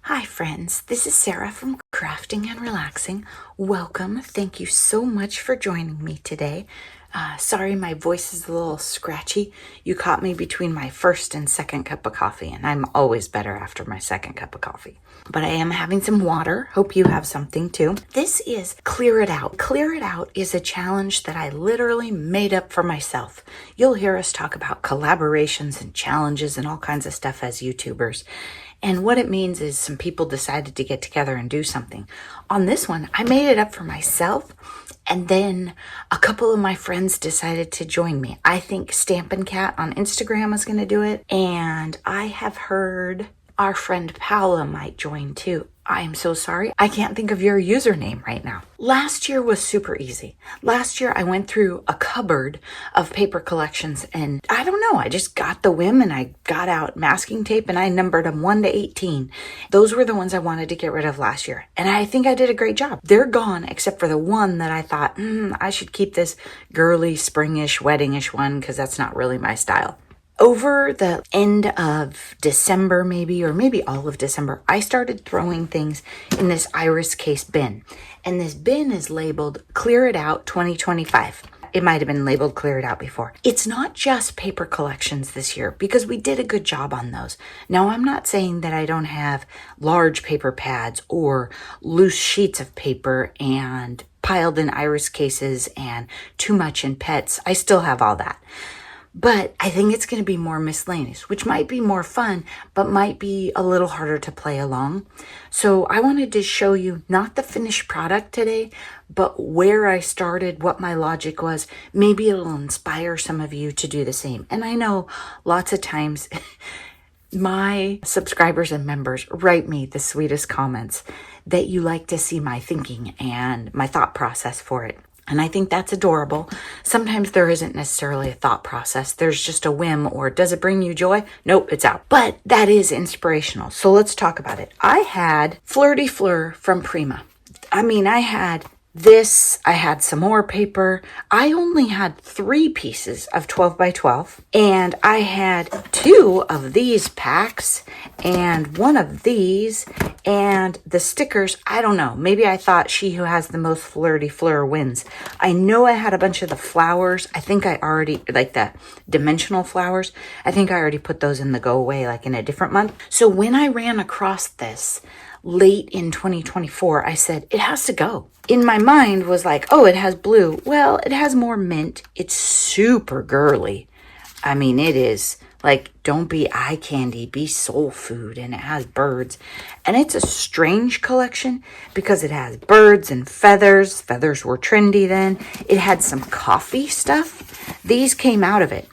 Hi friends, this is Sarah from Crafting and Relaxing. Welcome. Thank you so much for joining me today. Sorry my voice is a little scratchy. You caught me between my first and second cup of coffee, and I'm always better after my second cup of coffee. But I am having some water. Hope you have something too. This is Clear It Out. Clear It Out is a challenge that I literally made up for myself. You'll hear us talk about collaborations and challenges and all kinds of stuff as YouTubers. And what it means is some people decided to get together and do something. On this one, I made it up for myself, and then a couple of my friends decided to join me. I think Stampin' Cat on Instagram is going to do it, and I have heard our friend Paula might join too. I am so sorry. I can't think of your username right now. Last year was super easy. Last year I went through a cupboard of paper collections, and I don't know, I just got the whim and I got out masking tape and I numbered them 1 to 18. Those were the ones I wanted to get rid of last year. And I think I did a great job. They're gone except for the one that I thought, I should keep this girly, springish, weddingish one because that's not really my style. Over the end of December, maybe all of December, I started throwing things in this iris case bin. And this bin is labeled Clear It Out 2025. It might have been labeled Clear It Out before. It's not just paper collections this year because we did a good job on those. Now, I'm not saying that I don't have large paper pads or loose sheets of paper and piled in iris cases and too much in pets. I still have all that. But I think it's going to be more miscellaneous, which might be more fun, but might be a little harder to play along. So I wanted to show you not the finished product today, but where I started, what my logic was. Maybe it'll inspire some of you to do the same. And I know lots of times my subscribers and members write me the sweetest comments that you like to see my thinking and my thought process for it. And I think that's adorable. Sometimes there isn't necessarily a thought process. There's just a whim, or does it bring you joy? Nope, it's out. But that is inspirational. So let's talk about it. I had Flirty Fleur from Prima. I had this, I had some more paper. I only had 3 pieces of 12 by 12, and I had 2 of these packs and 1 of these, and the stickers, I don't know. Maybe I thought she who has the most flirty fleur wins. I know I had a bunch of the flowers. I think I already, like the dimensional flowers, I think I already put those in the go away, like in a different month. So when I ran across this late in 2024, I said, it has to go. In my mind was like, oh, it has blue. Well, it has more mint. It's super girly. It is like, don't be eye candy, be soul food. And it has birds. And it's a strange collection because it has birds and feathers. Feathers were trendy then. It had some coffee stuff. These came out of it.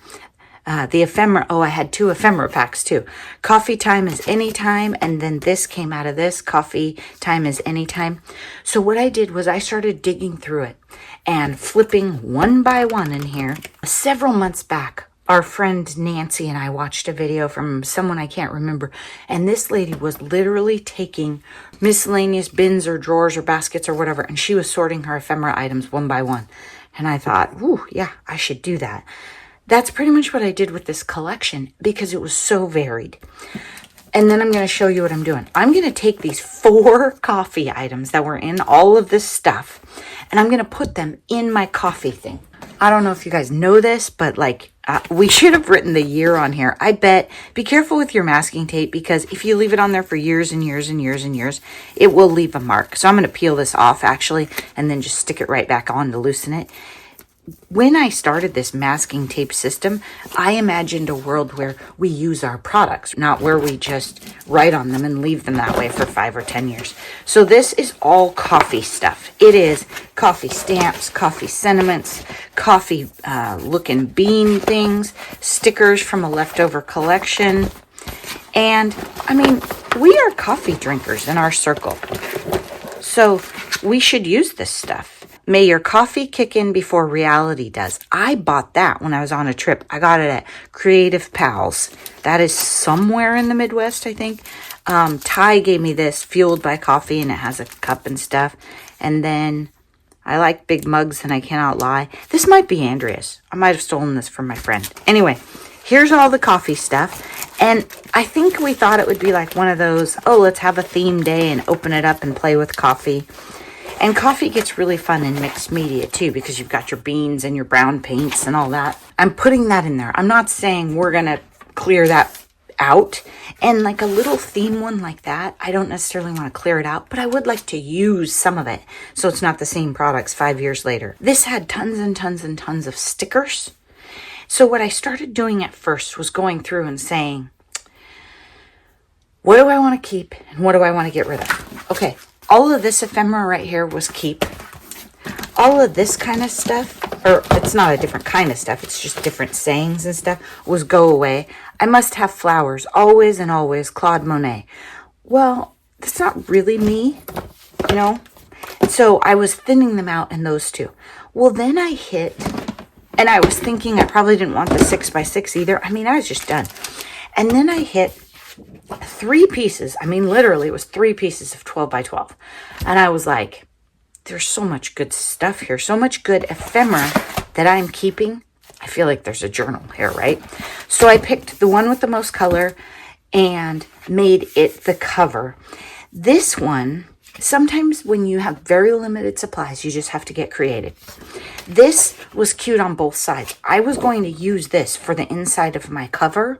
The ephemera, I had 2 ephemera packs too. Coffee time is anytime, and then this came out of this. Coffee time is anytime. So what I did was I started digging through it and flipping one by one in here. Several months back, our friend Nancy and I watched a video from someone I can't remember, and this lady was literally taking miscellaneous bins or drawers or baskets or whatever, and she was sorting her ephemera items one by one. And I thought, ooh, yeah, I should do that. That's pretty much what I did with this collection because it was so varied. And then I'm going to show you what I'm doing. I'm going to take these 4 coffee items that were in all of this stuff, and I'm going to put them in my coffee thing. I don't know if you guys know this, but we should have written the year on here. I bet, be careful with your masking tape because if you leave it on there for years and years and years and years, it will leave a mark. So I'm going to peel this off actually, and then just stick it right back on to loosen it. When I started this masking tape system, I imagined a world where we use our products, not where we just write on them and leave them that way for 5 or 10 years. So this is all coffee stuff. It is coffee stamps, coffee sentiments, coffee looking bean things, stickers from a leftover collection. And we are coffee drinkers in our circle. So we should use this stuff. May your coffee kick in before reality does. I bought that when I was on a trip. I got it at Creative Pals. That is somewhere in the Midwest, I think. Ty gave me this, fueled by coffee, and it has a cup and stuff. And then I like big mugs, and I cannot lie. This might be Andrea's. I might have stolen this from my friend. Anyway, here's all the coffee stuff. And I think we thought it would be like one of those, oh, let's have a theme day and open it up and play with coffee. And coffee gets really fun in mixed media too, because you've got your beans and your brown paints and all that. I'm putting that in there. I'm not saying we're going to clear that out. And like a little theme one like that, I don't necessarily want to clear it out, but I would like to use some of it so it's not the same products 5 years later. This had tons and tons and tons of stickers. So what I started doing at first was going through and saying, what do I want to keep and what do I want to get rid of? Okay, all of this ephemera right here was keep. All of this kind of stuff, or it's not a different kind of stuff, it's just different sayings and stuff, was go away. I must have flowers, always and always, Claude Monet. Well, that's not really me, you know? So I was thinning them out in those two. Well, then I hit, and I was thinking I probably didn't want the 6x6 either. I mean, I was just done. And then I hit 3 pieces. I mean, literally, it was 3 pieces of 12x12. And I was like, there's so much good stuff here, so much good ephemera that I'm keeping. I feel like there's a journal here, right? So I picked the one with the most color and made it the cover. This one, sometimes when you have very limited supplies, you just have to get creative. This was cute on both sides. I was going to use this for the inside of my cover,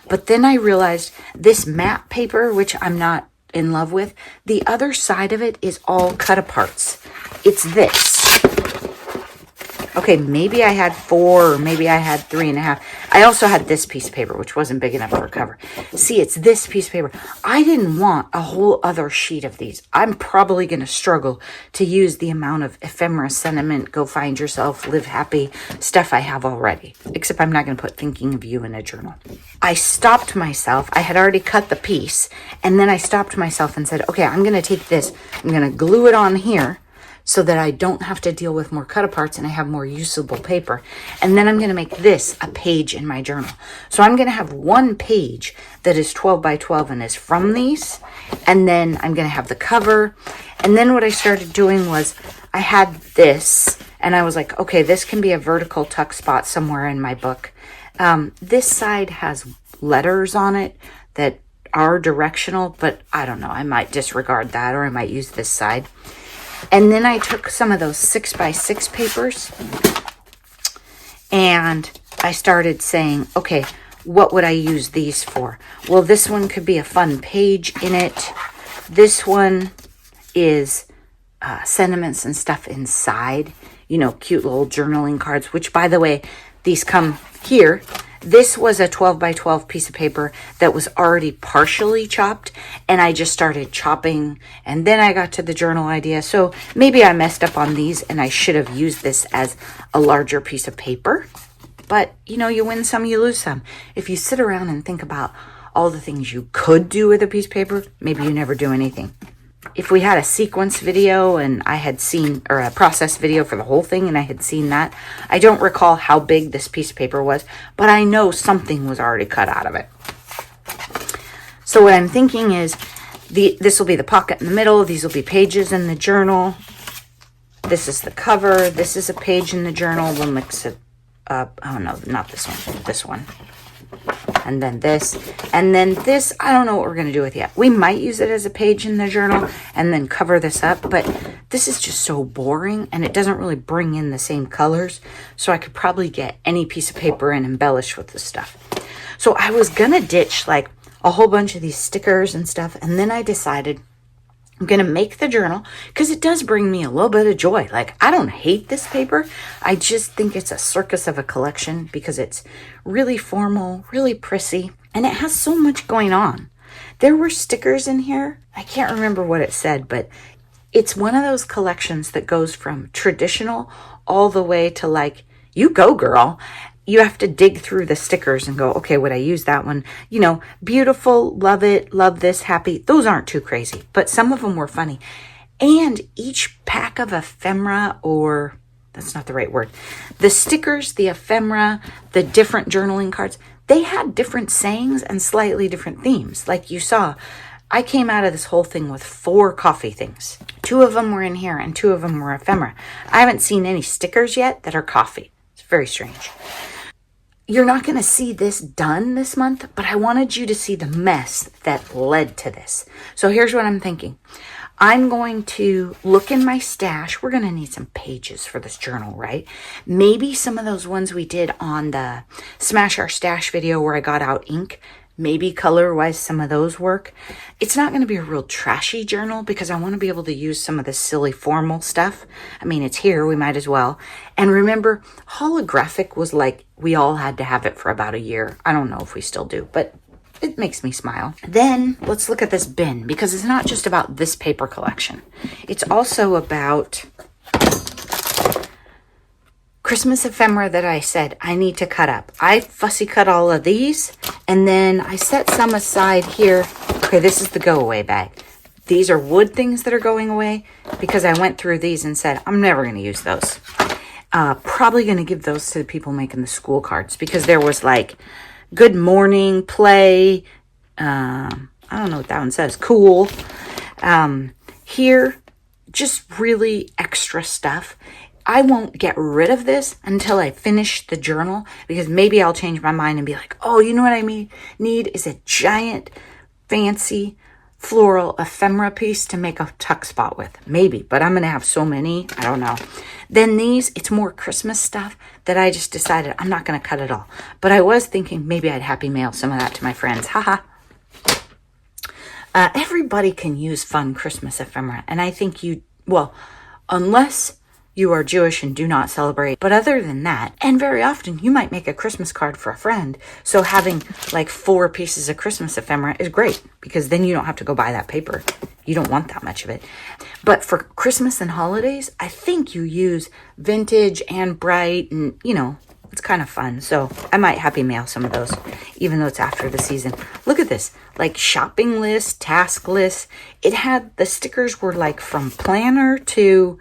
but then I realized this matte paper, which I'm not in love with, the other side of it is all cut aparts. It's this. Okay, maybe I had 4, or maybe I had 3.5. I also had this piece of paper, which wasn't big enough for a cover. See, it's this piece of paper. I didn't want a whole other sheet of these. I'm probably going to struggle to use the amount of ephemera, sentiment, go find yourself, live happy stuff I have already. Except I'm not going to put thinking of you in a journal. I stopped myself. I had already cut the piece. And then I stopped myself and said, okay, I'm going to take this. I'm going to glue it on here, so that I don't have to deal with more cut aparts and I have more usable paper. And then I'm going to make this a page in my journal. So I'm going to have one page that is 12x12 and is from these. And then I'm going to have the cover. And then what I started doing was I had this and I was like, okay, this can be a vertical tuck spot somewhere in my book. This side has letters on it that are directional, but I don't know. I might disregard that, or I might use this side. And then I took some of those 6x6 papers and I started saying, okay, what would I use these for? Well, this one could be a fun page in it. This one is sentiments and stuff inside, you know, cute little journaling cards, which, by the way, these come here. This was a 12x12 piece of paper that was already partially chopped, and I just started chopping, and then I got to the journal idea. So maybe I messed up on these, and I should have used this as a larger piece of paper. But, you know, you win some, you lose some. If you sit around and think about all the things you could do with a piece of paper, maybe you never do anything. If we had a sequence video and I had seen, or a process video for the whole thing and I had seen that, I don't recall how big this piece of paper was, but I know something was already cut out of it. So what I'm thinking is this will be the pocket in the middle. These will be pages in the journal. This is the cover. This is a page in the journal. We'll mix it up. Oh no, not this one. This one. And then this, and then this, I don't know what we're going to do with yet. We might use it as a page in the journal and then cover this up, but this is just so boring and it doesn't really bring in the same colors. So I could probably get any piece of paper and embellish with this stuff. So I was going to ditch like a whole bunch of these stickers and stuff. And then I decided I'm going to make the journal because it does bring me a little bit of joy. Like, I don't hate this paper. I just think it's a circus of a collection because it's really formal, really prissy, and it has so much going on. There were stickers in here. I can't remember what it said, but it's one of those collections that goes from traditional all the way to like, you go, girl. You have to dig through the stickers and go, okay, would I use that one? You know, beautiful, love it, love this, happy. Those aren't too crazy, but some of them were funny. And each pack of ephemera, or that's not the right word, the stickers, the ephemera, the different journaling cards, they had different sayings and slightly different themes. Like you saw, I came out of this whole thing with 4 coffee things. 2 of them were in here and 2 of them were ephemera. I haven't seen any stickers yet that are coffee. It's very strange. you're not going to see this done this month, but I wanted you to see the mess that led to this. So here's what I'm thinking. I'm going to look in my stash. We're going to need some pages for this journal, right? Maybe some of those ones we did on the Smash Our Stash video where I got out ink, maybe color-wise some of those work. It's not going to be a real trashy journal because I want to be able to use some of the silly formal stuff. I mean, it's here, we might as well. And remember, holographic was like, we all had to have it for about a year. I don't know if we still do, but it makes me smile. Then let's look at this bin, because it's not just about this paper collection. It's also about Christmas ephemera that I said I need to cut up. I fussy cut all of these, and then I set some aside here. Okay, this is the go away bag. These are wood things that are going away because I went through these and said, I'm never going to use those. Probably going to give those to the people making the school cards, because there was like, good morning, play. I don't know what that one says. Cool. Here, just really extra stuff. I won't get rid of this until I finish the journal, because maybe I'll change my mind and be like, oh, you know what I need is a giant, fancy, floral ephemera piece to make a tuck spot with. Maybe, but I'm going to have so many. I don't know. Then these, it's more Christmas stuff that I just decided I'm not going to cut it all. But I was thinking maybe I'd happy mail some of that to my friends. Haha. Everybody can use fun Christmas ephemera. And I think unless you are Jewish and do not celebrate. But other than that, and very often you might make a Christmas card for a friend. So having like 4 pieces of Christmas ephemera is great, because then you don't have to go buy that paper. You don't want that much of it. But for Christmas and holidays, I think you use vintage and bright, and it's kind of fun. So I might happy mail some of those, even though it's after the season. Look at this, like shopping list, task list. It had, the stickers were like from planner to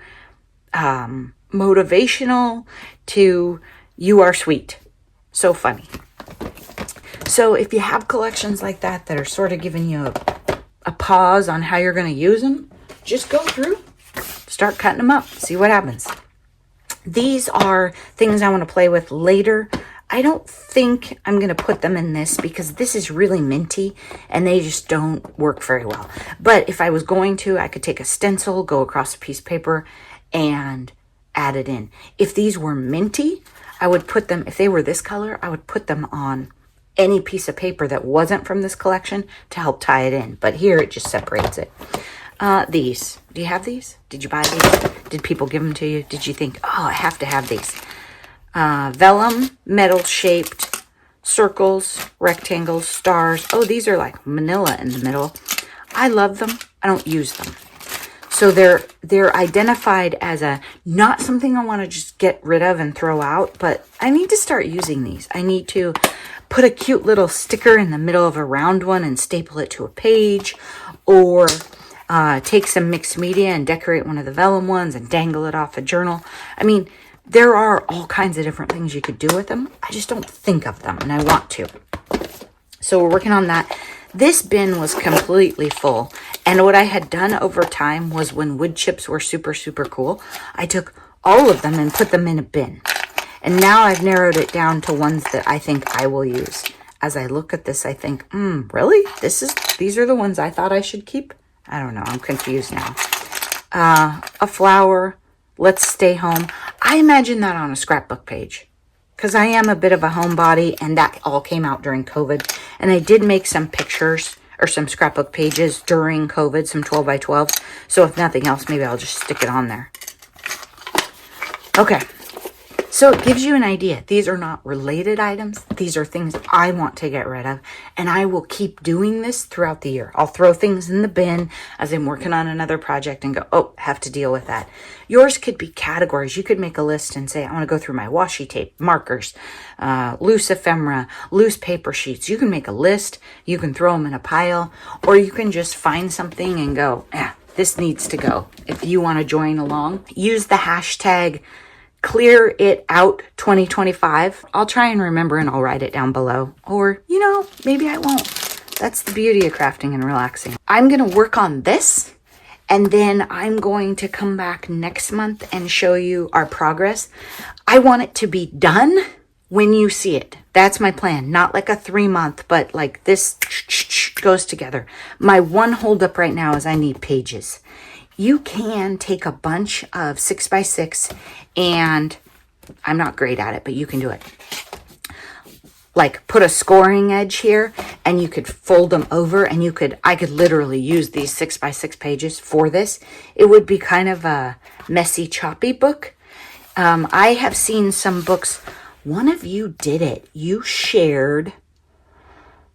motivational to you are sweet. So funny. So if you have collections like that that are sort of giving you a pause on how you're going to use them, just go through, start cutting them up, see what happens. These are things I want to play with later. I don't think I'm going to put them in this because this is really minty and they just don't work very well. But if I was going to, I could take a stencil, go across a piece of paper, and add it in. If these were minty, I would put them, if they were this color, I would put them on any piece of paper that wasn't from this collection to help tie it in. But here it just separates it. These, do you have these? Did you buy these? Did people give them to you? Did you think, oh, I have to have these? Vellum, metal shaped, circles, rectangles, stars. Oh, these are like manila in the middle. I love them. I don't use them. So they're identified as not something I want to just get rid of and throw out, but I need to start using these. I need to put a cute little sticker in the middle of a round one and staple it to a page, or take some mixed media and decorate one of the vellum ones and dangle it off a journal. I mean, there are all kinds of different things you could do with them. I just don't think of them, and I want to. So we're working on that. This bin was completely full. And what I had done over time was, when wood chips were super, super cool, I took all of them and put them in a bin. And now I've narrowed it down to ones that I think I will use. As I look at this, I think, really? These are the ones I thought I should keep? I don't know. I'm confused now. A flower. Let's stay home. I imagine that on a scrapbook page, because I am a bit of a homebody, and that all came out during COVID. And I did make some pictures or some scrapbook pages during COVID, some 12 by 12. So if nothing else, maybe I'll just stick it on there. Okay. So it gives you an idea. These are not related items. These are things I want to get rid of. And I will keep doing this throughout the year. I'll throw things in the bin as I'm working on another project and go, oh, have to deal with that. Yours could be categories. You could make a list and say, I want to go through my washi tape, markers, loose ephemera, loose paper sheets. You can make a list. You can throw them in a pile. Or you can just find something and go, this needs to go. If you want to join along, use the hashtag Clear It Out 2025. I'll try and remember and I'll write it down below. Or, maybe I won't. That's the beauty of crafting and relaxing. I'm going to work on this, and then I'm going to come back next month and show you our progress. I want it to be done when you see it. That's my plan. Not like a 3-month, but like this goes together. My one holdup right now is I need pages. You can take a bunch of 6x6 and I'm not great at it, but you can do it. Like put a scoring edge here and you could fold them over and I could literally use these 6x6 pages for this. It would be kind of a messy, choppy book. I have seen some books. One of you did it. You shared.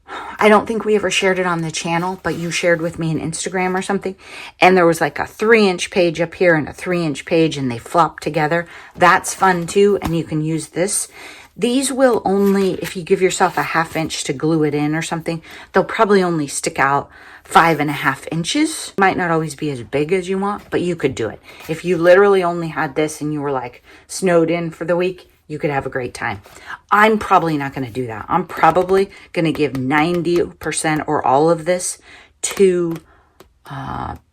I don't think we ever shared it on the channel, but you shared with me an Instagram or something. And there was like a 3-inch page up here and a 3-inch page and they flop together. That's fun too. And you can use this. These will only, if you give yourself a 1/2 inch to glue it in or something, they'll probably only stick out 5.5 inches. Might not always be as big as you want, but you could do it. If you literally only had this and you were like snowed in for the week, you could have a great time. I'm probably not going to do that. I'm probably going to give 90% or all of this to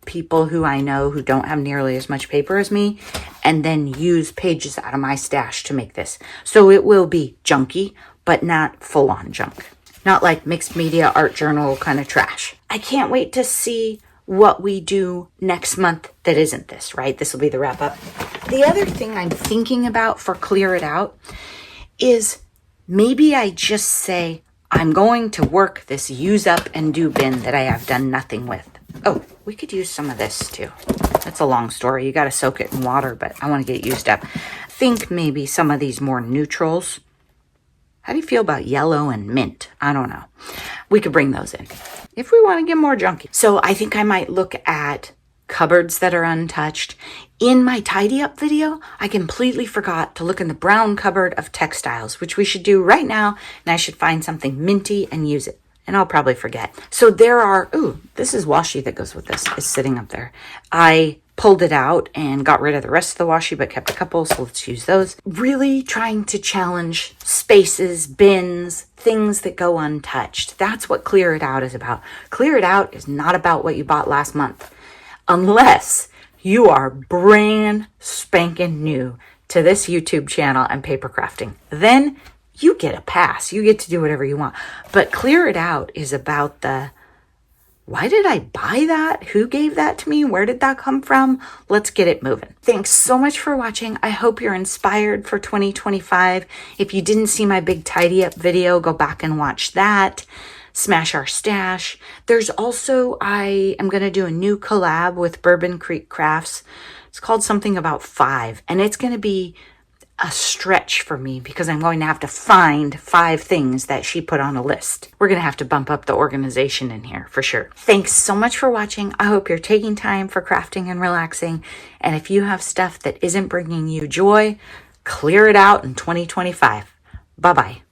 people who I know who don't have nearly as much paper as me, and then use pages out of my stash to make this. So it will be junky, but not full-on junk. Not like mixed media art journal kind of trash. I can't wait to see what we do next month that isn't this, right? This will be the wrap up. The other thing I'm thinking about for Clear It Out is maybe I just say, I'm going to work this use up and do bin that I have done nothing with. Oh, we could use some of this too. That's a long story. You got to soak it in water, but I want to get it used up. Think maybe some of these more neutrals. How do you feel about yellow and mint? I don't know. We could bring those in if we want to get more junky. So I think I might look at cupboards that are untouched. In my tidy up video, I completely forgot to look in the brown cupboard of textiles, which we should do right now. And I should find something minty and use it. And I'll probably forget. So there are, ooh, this is washi that goes with this. It's sitting up there. I pulled it out and got rid of the rest of the washi, but kept a couple, so let's use those. Really trying to challenge spaces, bins, things that go untouched. That's what Clear It Out is about. Clear It Out is not about what you bought last month. Unless you are brand spanking new to this YouTube channel and paper crafting. Then you get a pass. You get to do whatever you want. But Clear It Out is about the, why did I buy that? Who gave that to me? Where did that come from? Let's get it moving. Thanks so much for watching. I hope you're inspired for 2025. If you didn't see my big tidy up video, go back and watch that. Smash our stash. There's also, I am going to do a new collab with Bourbon Creek Crafts. It's called something about 5, and it's going to be a stretch for me because I'm going to have to find 5 things that she put on a list. We're going to have to bump up the organization in here for sure. Thanks so much for watching. I hope you're taking time for crafting and relaxing. And if you have stuff that isn't bringing you joy, clear it out in 2025. Bye-bye.